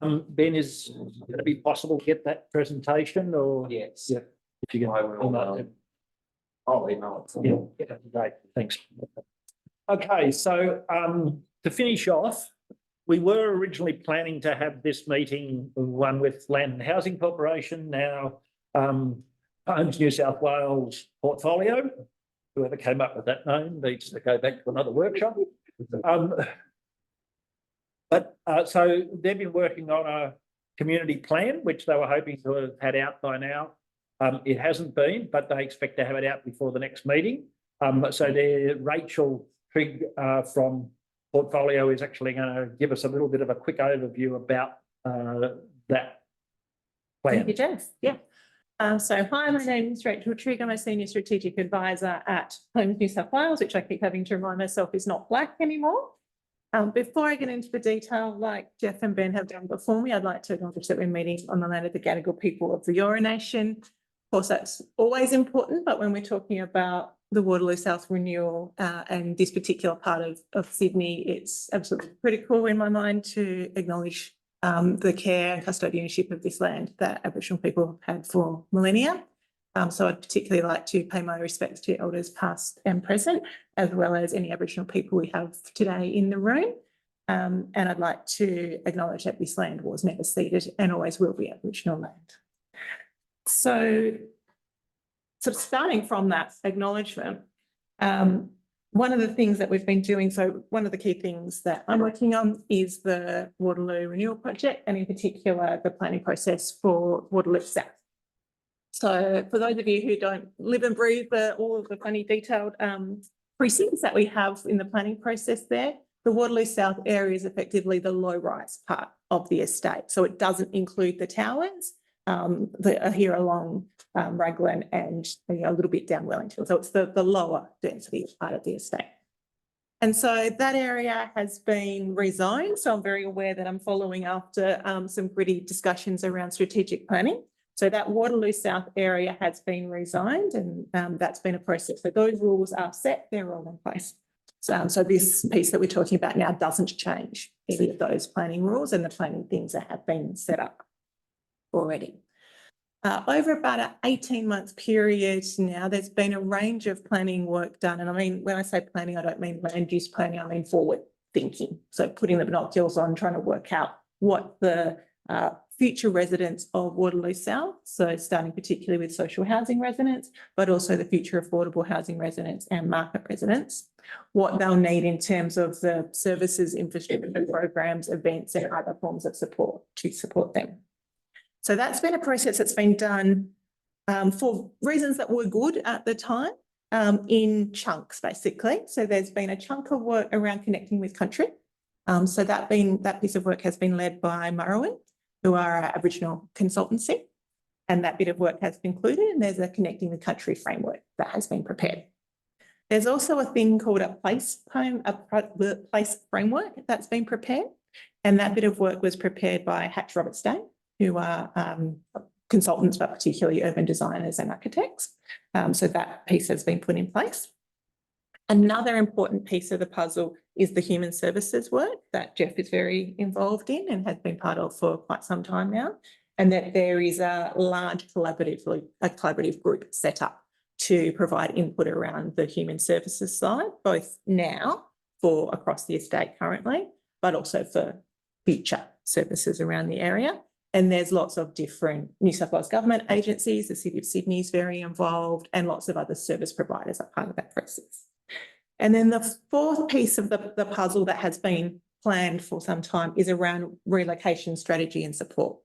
Ben, is it going to be possible to get that presentation or? Yes. Yeah. If you can. I will. I'll email it. Yeah, great, thanks. Okay, so to finish off, we were originally planning to have this meeting, one with Land and Housing Corporation, now Homes New South Wales Portfolio. Whoever came up with that name needs to go back to another workshop. So they've been working on a community plan, which they were hoping to have had out by now. It hasn't been, but they expect to have it out before the next meeting. So Rachel Trigg from Portfolio is actually going to give us a little bit of a quick overview about that plan. Thank you, Jeff. Yeah. So hi, my name is Rachel Trigg. I'm a Senior Strategic Advisor at Homes New South Wales, which I keep having to remind myself is not black anymore. Before I get into the detail, like Jeff and Ben have done before me, I'd like to acknowledge that we're meeting on the land of the Gadigal people of the Eora Nation. Of course, that's always important, but when we're talking about the Waterloo South renewal and this particular part of Sydney, it's absolutely critical in my mind to acknowledge the care and custodianship of this land that Aboriginal people have had for millennia. So I'd particularly like to pay my respects to elders past and present, as well as any Aboriginal people we have today in the room. And I'd like to acknowledge that this land was never ceded and always will be Aboriginal land. So starting from that acknowledgement, one of the things that we've been doing, so one of the key things that I'm working on is the Waterloo Renewal Project, and in particular, the planning process for Waterloo South. So for those of you who don't live and breathe all of the funny detailed precincts that we have in the planning process there, the Waterloo South area is effectively the low-rise part of the estate. So it doesn't include the towers that are here along Raglan and a little bit down Wellington. So it's the lower density part of the estate. And so that area has been rezoned. So I'm very aware that I'm following after some gritty discussions around strategic planning. So that Waterloo South area has been rezoned, and that's been a process. So those rules are set, they're all in place. So this piece that we're talking about now doesn't change any of those planning rules and the planning things that have been set up already. Over about an 18-month period now, there's been a range of planning work done. And I mean, when I say planning, I don't mean land use planning, I mean forward thinking. So putting the binoculars on, trying to work out what the future residents of Waterloo South, so starting particularly with social housing residents, but also the future affordable housing residents and market residents, what they'll need in terms of the services, infrastructure programs, events and other forms of support to support them. So that's been a process that's been done for reasons that were good at the time in chunks, basically. So there's been a chunk of work around connecting with country. So that piece of work has been led by Murrowan, who are our Aboriginal consultancy, and that bit of work has concluded, and there's a connecting the country framework that has been prepared. There's also a thing called a place framework that's been prepared, and that bit of work was prepared by Hatch Roberts Day, who are consultants, but particularly urban designers and architects. So that piece has been put in place. Another important piece of the puzzle is the human services work that Jeff is very involved in and has been part of for quite some time now, and that there is a large collaborative group set up to provide input around the human services side, both now for across the estate currently, but also for future services around the area. And there's lots of different New South Wales government agencies, the City of Sydney is very involved, and lots of other service providers are part of that process. And then the fourth piece of the puzzle that has been planned for some time is around relocation strategy and support.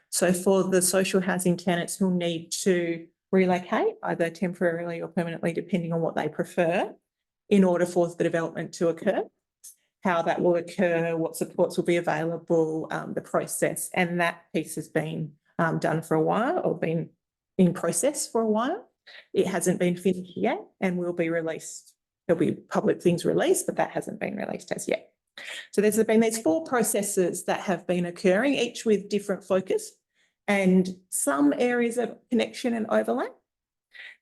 So for the social housing tenants who need to relocate, either temporarily or permanently, depending on what they prefer, in order for the development to occur, how that will occur, what supports will be available, the process, and that piece has been done for a while or been in process for a while. It hasn't been finished yet and will be released. There'll be public things released, but that hasn't been released as yet. So there's been these four processes that have been occurring, each with different focus and some areas of connection and overlap.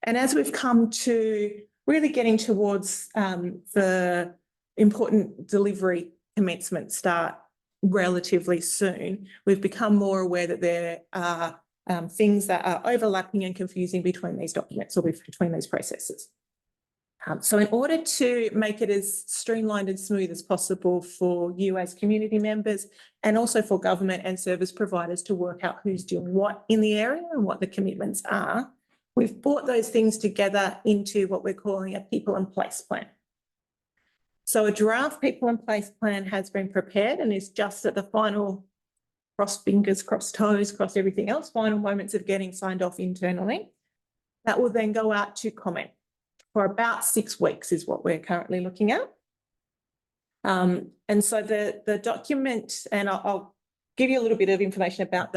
And as we've come to really getting towards the important delivery commencements start relatively soon, we've become more aware that there are things that are overlapping and confusing between these documents or between these processes. So in order to make it as streamlined and smooth as possible for you as community members and also for government and service providers to work out who's doing what in the area and what the commitments are, we've brought those things together into what we're calling a people and place plan. So a draft people and place plan has been prepared and is just at the final, cross fingers, cross toes, cross everything else, final moments of getting signed off internally. That will then go out to comment for about 6 weeks is what we're currently looking at. And so the document, and I'll give you a little bit of information about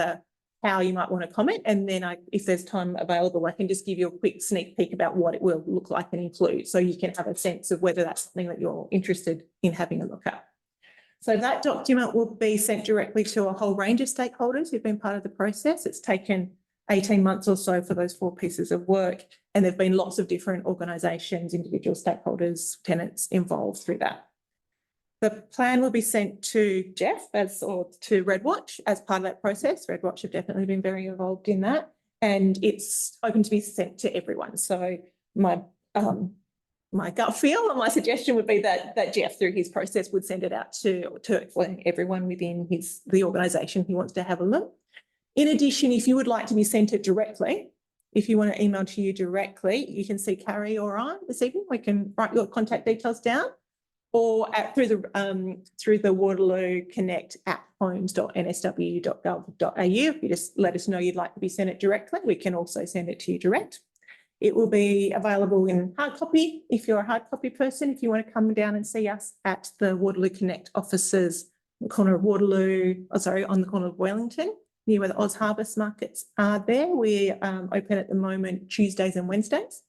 how you might want to comment, and then if there's time available, I can just give you a quick sneak peek about what it will look like and include, so you can have a sense of whether that's something that you're interested in having a look at. So that document will be sent directly to a whole range of stakeholders who've been part of the process. It's taken 18 months or so for those 4 pieces of work, and there've been lots of different organisations, individual stakeholders, tenants involved through that. The plan will be sent to Jeff or to REDWatch as part of that process. REDWatch have definitely been very involved in that, and it's open to be sent to everyone. So my gut feel and my suggestion would be that Jeff, through his process, would send it out to everyone within the organisation who wants to have a look. In addition, if you would like to be sent it directly, if you want to email to you directly, you can see Carrie or I this evening. We can write your contact details down, or through the Waterloo Connect at homes.nsw.gov.au. If you just let us know you'd like to be sent it directly, we can also send it to you direct. It will be available in hard copy if you're a hard copy person. If you want to come down and see us at the Waterloo Connect offices, on the corner of on the corner of Wellington, near where the Oz Harvest markets are there. We open at the moment Tuesdays and Wednesdays.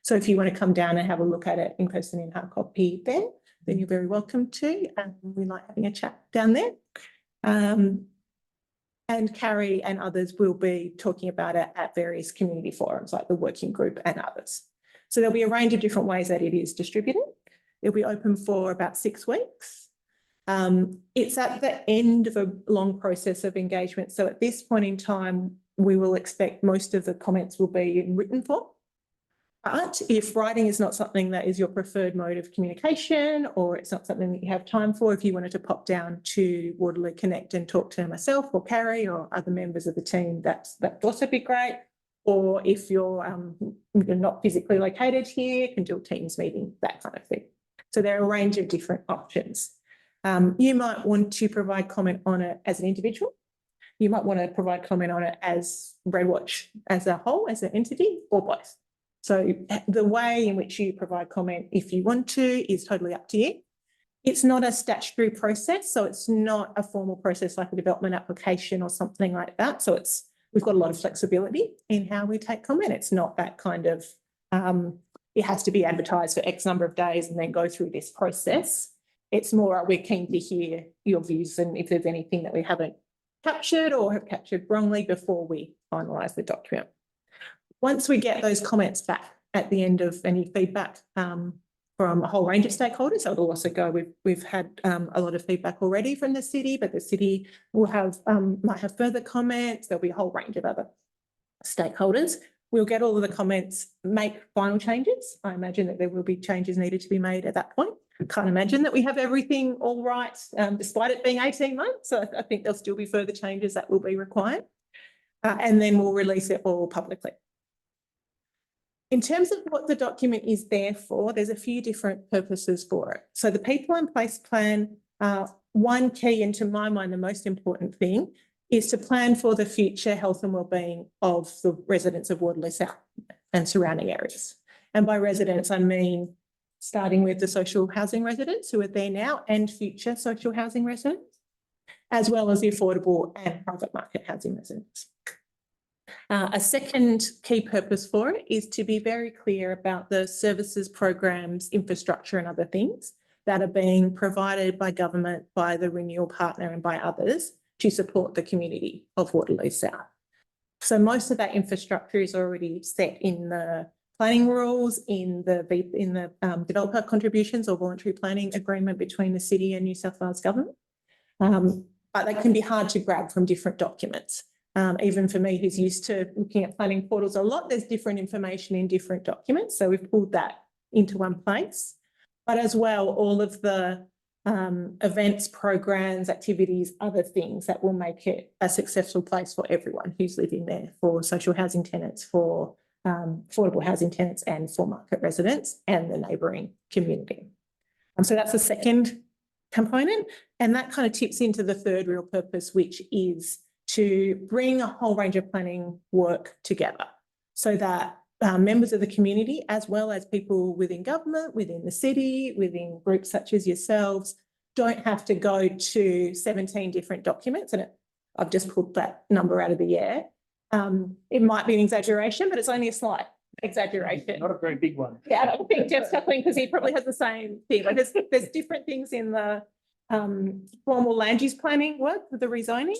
So if you want to come down and have a look at it in person in hard copy then you're very welcome to. We like having a chat down there. And Carrie and others will be talking about it at various community forums like the working group and others. So there'll be a range of different ways that it is distributed. It'll be open for about 6 weeks. It's at the end of a long process of engagement. So at this point in time, we will expect most of the comments will be in written form. But if writing is not something that is your preferred mode of communication, or it's not something that you have time for, if you wanted to pop down to Waterloo Connect and talk to myself or Carrie or other members of the team, that would also be great. Or if you're not physically located here, can do a Teams meeting, that kind of thing. So there are a range of different options. You might want to provide comment on it as an individual. You might want to provide comment on it as REDWatch as a whole, as an entity, or both. So the way in which you provide comment, if you want to, is totally up to you. It's not a statutory process, so it's not a formal process like a development application or something like that. So we've got a lot of flexibility in how we take comment. It's not that kind of, it has to be advertised for X number of days and then go through this process. It's more, we're keen to hear your views and if there's anything that we haven't captured or have captured wrongly before we finalise the document. Once we get those comments back at the end of any feedback from a whole range of stakeholders, so it'll also go, we've had a lot of feedback already from the city, but the city will might have further comments. There'll be a whole range of other stakeholders. We'll get all of the comments, make final changes. I imagine that there will be changes needed to be made at that point. I can't imagine that we have everything all right, despite it being 18 months. So I think there'll still be further changes that will be required. And then we'll release it all publicly. In terms of what the document is there for, there's a few different purposes for it. So the people and place plan, one key, and to my mind, the most important thing, is to plan for the future health and wellbeing of the residents of Waterloo South and surrounding areas. And by residents, I mean starting with the social housing residents who are there now and future social housing residents, as well as the affordable and private market housing residents. A second key purpose for it is to be very clear about the services, programs, infrastructure and other things that are being provided by government, by the renewal partner and by others to support the community of Waterloo South. So most of that infrastructure is already set in the planning rules, in the developer contributions or voluntary planning agreement between the city and New South Wales government. But they can be hard to grab from different documents. Even for me, who's used to looking at planning portals a lot, there's different information in different documents. So we've pulled that into one place. But as well, all of the events, programs, activities, other things that will make it a successful place for everyone who's living there, for social housing tenants, for affordable housing tenants and for market residents and the neighbouring community. So that's the second component, and that kind of tips into the third real purpose, which is to bring a whole range of planning work together so that members of the community, as well as people within government, within the city, within groups such as yourselves, don't have to go to 17 different documents. And I've just pulled that number out of the air. It might be an exaggeration, but it's only a slight exaggeration. Not a very big one. Yeah, I don't think Jeff's chuckling because he probably has the same thing. Like there's different things in the formal land use planning work for the rezoning.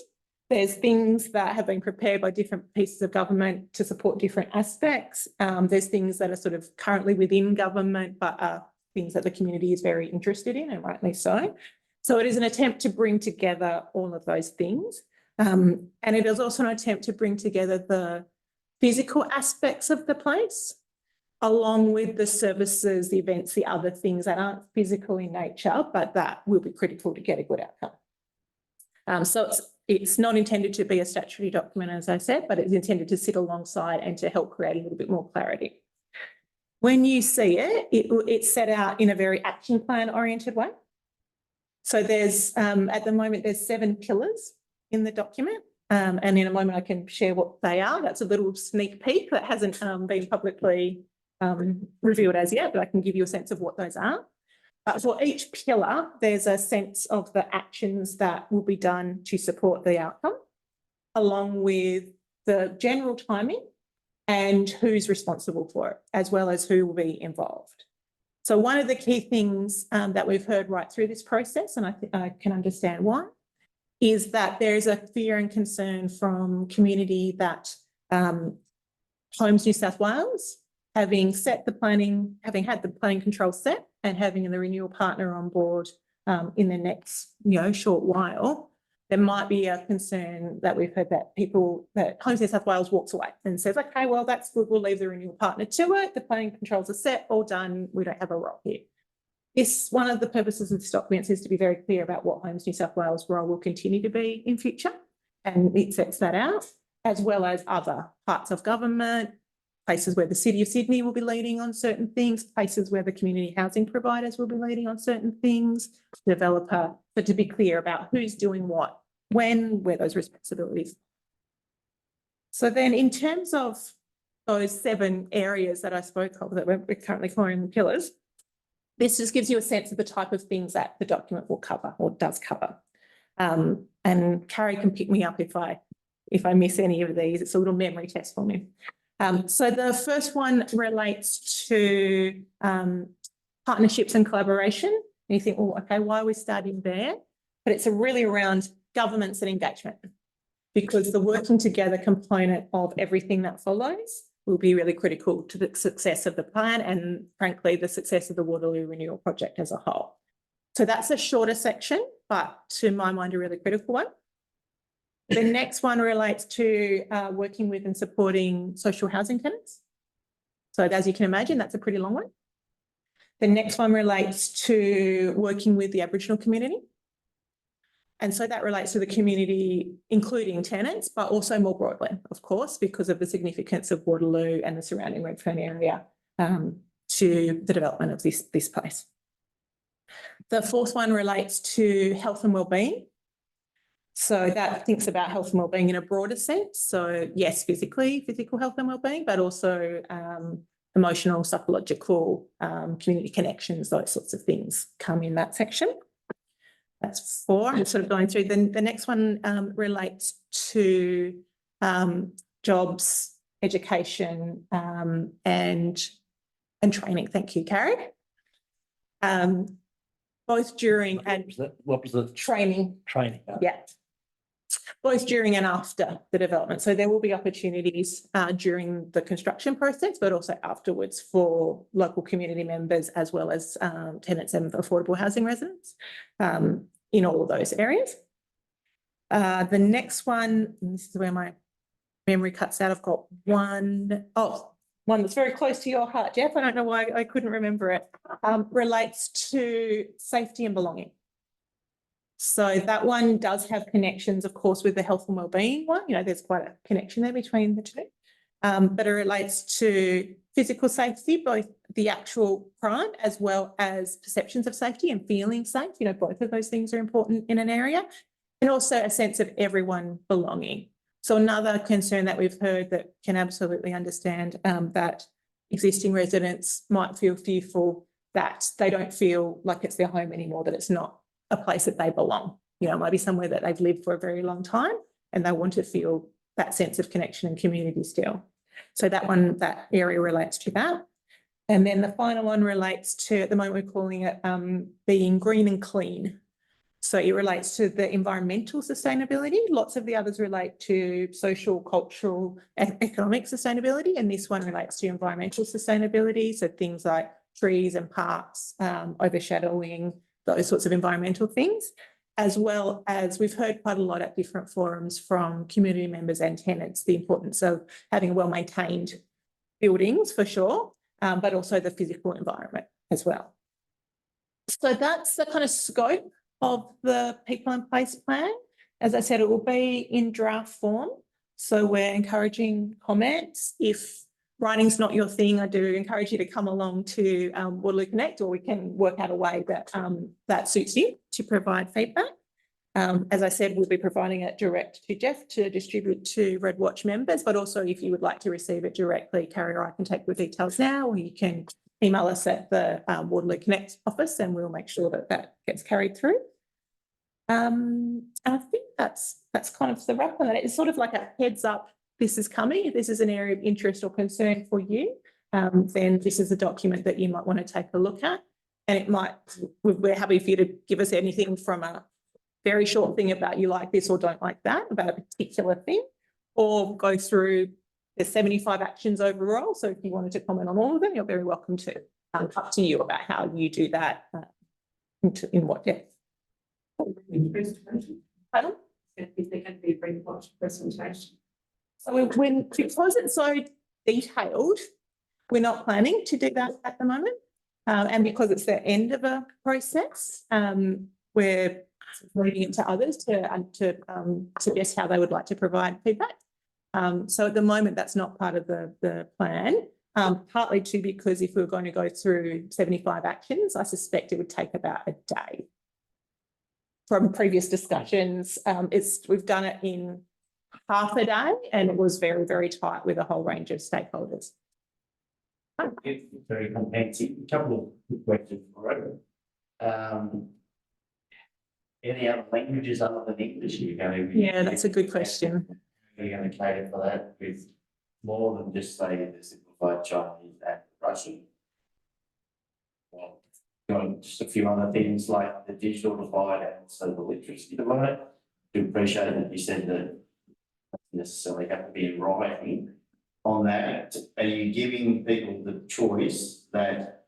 There's things that have been prepared by different pieces of government to support different aspects. There's things that are sort of currently within government, but are things that the community is very interested in, and rightly so. So it is an attempt to bring together all of those things. And it is also an attempt to bring together the physical aspects of the place, along with the services, the events, the other things that aren't physical in nature, but that will be critical to get a good outcome. So it's not intended to be a statutory document, as I said, but it's intended to sit alongside and to help create a little bit more clarity. When you see it, it's set out in a very action plan oriented way. So there's, at the moment, there's 7 pillars in the document. And in a moment I can share what they are. That's a little sneak peek that hasn't been publicly revealed as yet, but I can give you a sense of what those are. But for each pillar, there's a sense of the actions that will be done to support the outcome, along with the general timing and who's responsible for it, as well as who will be involved. So one of the key things that we've heard right through this process, and I can understand why, is that there is a fear and concern from community that Homes New South Wales, having had the planning control set and having the renewal partner on board in the next short while, there might be a concern that we've heard that Homes New South Wales walks away and says, okay, well, that's good, we'll leave the renewal partner to it, the planning controls are set, all done, we don't have a role here. One of the purposes of this document is to be very clear about what Homes New South Wales' role will continue to be in future, and it sets that out, as well as other parts of government, places where the City of Sydney will be leading on certain things, places where the community housing providers will be leading on certain things, developer, but to be clear about who's doing what, when, where those responsibilities. So then in terms of those 7 areas that I spoke of that we're currently calling the pillars, this just gives you a sense of the type of things that the document will cover or does cover. And Carrie can pick me up if I miss any of these. It's a little memory test for me. So the first one relates to partnerships and collaboration. And you think, oh, okay, why are we starting there? But it's really around governments and engagement, because the working together component of everything that follows will be really critical to the success of the plan and, frankly, the success of the Waterloo Renewal Project as a whole. So that's a shorter section, but to my mind, a really critical one. The next one relates to working with and supporting social housing tenants. So as you can imagine, that's a pretty long one. The next one relates to working with the Aboriginal community. And so that relates to the community, including tenants, but also more broadly, of course, because of the significance of Waterloo and the surrounding Redfern area to the development of this place. The fourth one relates to health and wellbeing. So that thinks about health and wellbeing in a broader sense. So yes, physical health and wellbeing, but also emotional, psychological, community connections, those sorts of things come in that section. That's 4. I'm sort of going through. Then the next one relates to jobs, education, and training. Thank you, Carrie. Both during and what was the training. training? Yeah. both during and after the development. So there will be opportunities during the construction process, but also afterwards for local community members as well as tenants and affordable housing residents in all of those areas. The next one, and this is where my memory cuts out. I've got one that's very close to your heart, Jeff. I don't know why I couldn't remember it. Relates to safety and belonging. So that one does have connections, of course, with the health and wellbeing one. You know, there's quite a connection there between the two. But it relates to physical safety, both the actual crime as well as perceptions of safety and feeling safe. You know, both of those things are important in an area, and also a sense of everyone belonging. So another concern that we've heard that can absolutely understand that existing residents might feel fearful that they don't feel like it's their home anymore, that it's not a place that they belong. You know, it might be somewhere that they've lived for a very long time and they want to feel that sense of connection and community still. So that area relates to that. And then the final one relates to, at the moment we're calling it being green and clean. So it relates to the environmental sustainability. Lots of the others relate to social, cultural, and economic sustainability. And this one relates to environmental sustainability. So things like trees and parks, overshadowing, those sorts of environmental things, as well as we've heard quite a lot at different forums from community members and tenants, the importance of having well-maintained buildings for sure, but also the physical environment as well. So that's the kind of scope of the People in Place plan. As I said, it will be in draft form. So we're encouraging comments. If writing's not your thing, I do encourage you to come along to Waterloo Connect, or we can work out a way that that suits you to provide feedback. As I said, we'll be providing it direct to Jeff to distribute to REDWatch members, but also if you would like to receive it directly, Carrie or I can take the details now, or you can email us at the Waterloo Connect office and we'll make sure that that gets carried through. And I think that's kind of the wrap on that. It's sort of like a heads up, this is coming. If this is an area of interest or concern for you, then this is a document that you might want to take a look at. And it might, we're happy for you to give us anything from a very short thing about you like this or don't like that, about a particular thing, or go through the 75 actions overall. So if you wanted to comment on all of them, you're very welcome to. Up to you about how you do that, in what depth. Pardon? If they can be REDWatch presentation. So because it's so detailed, we're not planning to do that at the moment. And because it's the end of a process, we're leaving it to others to suggest how they would like to provide feedback. So at the moment, that's not part of the plan, partly too because if we were going to go through 75 actions, I suspect it would take about a day. From previous discussions, we've done it in half a day and it was very, very tight with a whole range of stakeholders. It's very comprehensive. A couple of questions for it. Any other languages other than English you're going to? Yeah, that's a good question. You're going to cater for that with more than just say the simplified Chinese and Russian. Well, just a few other things like the digital divide and also the literacy divide. I appreciate that you said that it doesn't necessarily have to be in writing on that. Are you giving people the choice that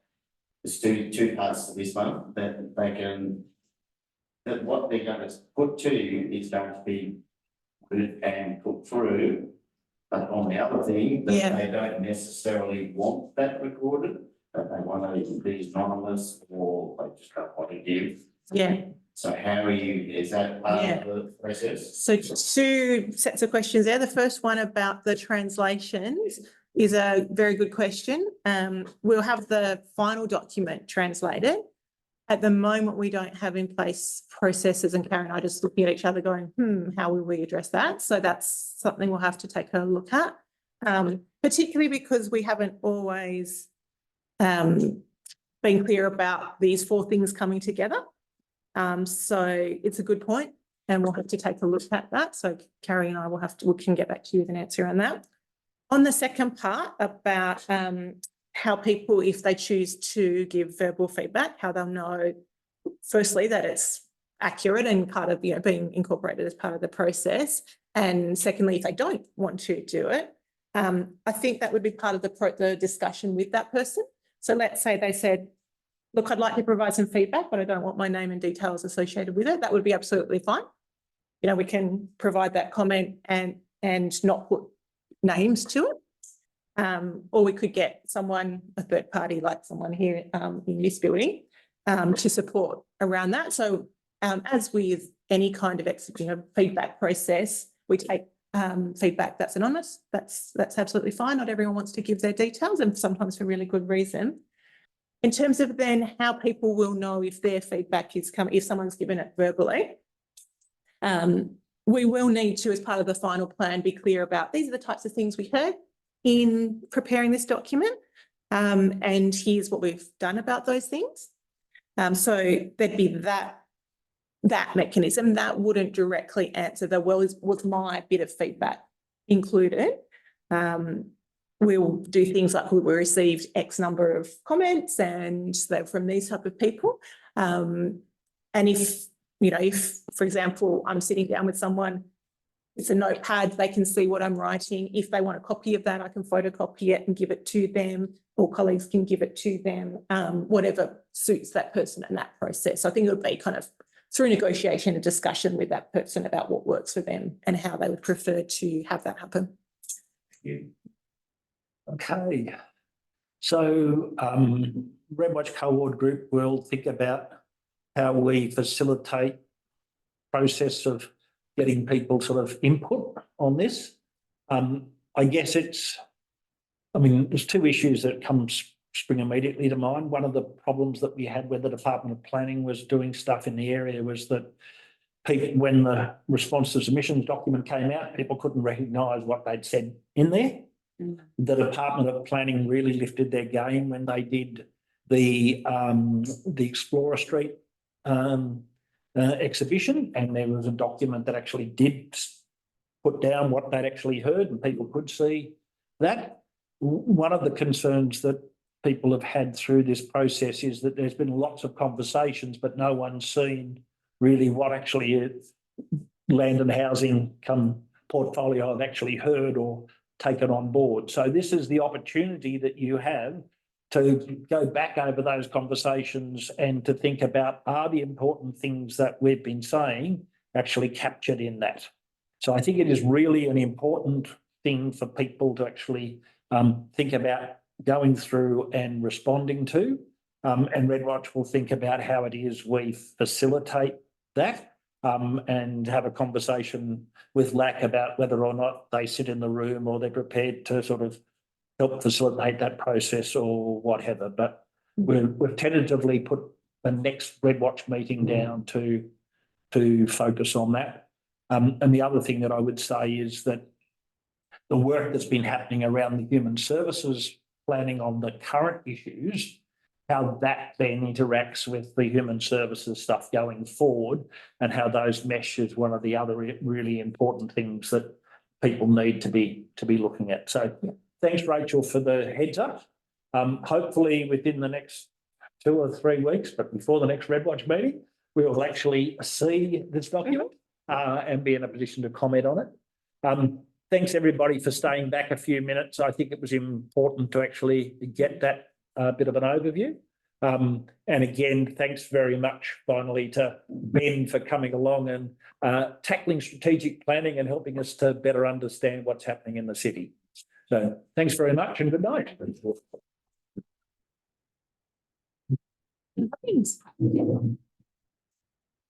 there's two parts to this one that they can, that what they're going to put to you is going to be good and put through, but on the other thing that they don't necessarily want that recorded, that they want to be anonymous or they just don't want to give. Yeah. So how are you, is that part of the process? So two sets of questions there. The first one about the translations is a very good question. We'll have the final document translated. At the moment, we don't have in place processes, and Karen and I just looking at each other going, how will we address that? So that's something we'll have to take a look at, particularly because we haven't always been clear about these four things coming together. So it's a good point and we'll have to take a look at that. So Carrie and I we can get back to you with an answer on that. On the second part about how people, if they choose to give verbal feedback, how they'll know, firstly, that it's accurate and part of, you know, being incorporated as part of the process. And secondly, if they don't want to do it, I think that would be part of the discussion with that person. So let's say they said, look, I'd like to provide some feedback, but I don't want my name and details associated with it. That would be absolutely fine. You know, we can provide that comment and not put names to it. Or we could get someone, a third party, like someone here in this building, to support around that. So as with any kind of feedback process, we take feedback that's anonymous. That's absolutely fine. Not everyone wants to give their details, and sometimes for really good reason. In terms of then how people will know if their feedback is coming, if someone's given it verbally, we will need to, as part of the final plan, be clear about these are the types of things we heard in preparing this document, and here's what we've done about those things. So there'd be that mechanism that wouldn't directly answer the, well, was my bit of feedback included? We'll do things like we received X number of comments and they're from these type of people. And if, you know, if, for example, I'm sitting down with someone, it's a notepad, they can see what I'm writing. If they want a copy of that, I can photocopy it and give it to them, or colleagues can give it to them, whatever suits that person in that process. So I think it would be kind of through negotiation and discussion with that person about what works for them and how they would prefer to have that happen. Okay. So REDWatch Cohort Group will think about how we facilitate process of getting people sort of input on this. I guess there's two issues that spring immediately to mind. One of the problems that we had when the Department of Planning was doing stuff in the area was that people, when the response to submissions document came out, people couldn't recognise what they'd said in there. The Department of Planning really lifted their game when they did the Explorer Street exhibition, and there was a document that actually did put down what they'd actually heard, and people could see that. One of the concerns that people have had through this process is that there's been lots of conversations, but no one's seen really what actually Land and Housing portfolio have actually heard or taken on board. So this is the opportunity that you have to go back over those conversations and to think about, are the important things that we've been saying actually captured in that? So I think it is really an important thing for people to actually think about going through and responding to. And REDWatch will think about how it is we facilitate that and have a conversation with LAC about whether or not they sit in the room or they're prepared to sort of help facilitate that process or whatever. But we've tentatively put the next REDWatch meeting down to focus on that. And the other thing that I would say is that the work that's been happening around the human services planning on the current issues, how that then interacts with the human services stuff going forward, and how those mesh is one of the other really important things that people need to be looking at. So thanks, Rachel, for the heads up. Hopefully within the next 2 or 3 weeks, but before the next REDWatch meeting, we will actually see this document and be in a position to comment on it. Thanks everybody for staying back a few minutes. I think it was important to actually get that bit of an overview. And again, thanks very much finally to Ben for coming along and tackling strategic planning and helping us to better understand what's happening in the city. So thanks very much and good night. Thanks.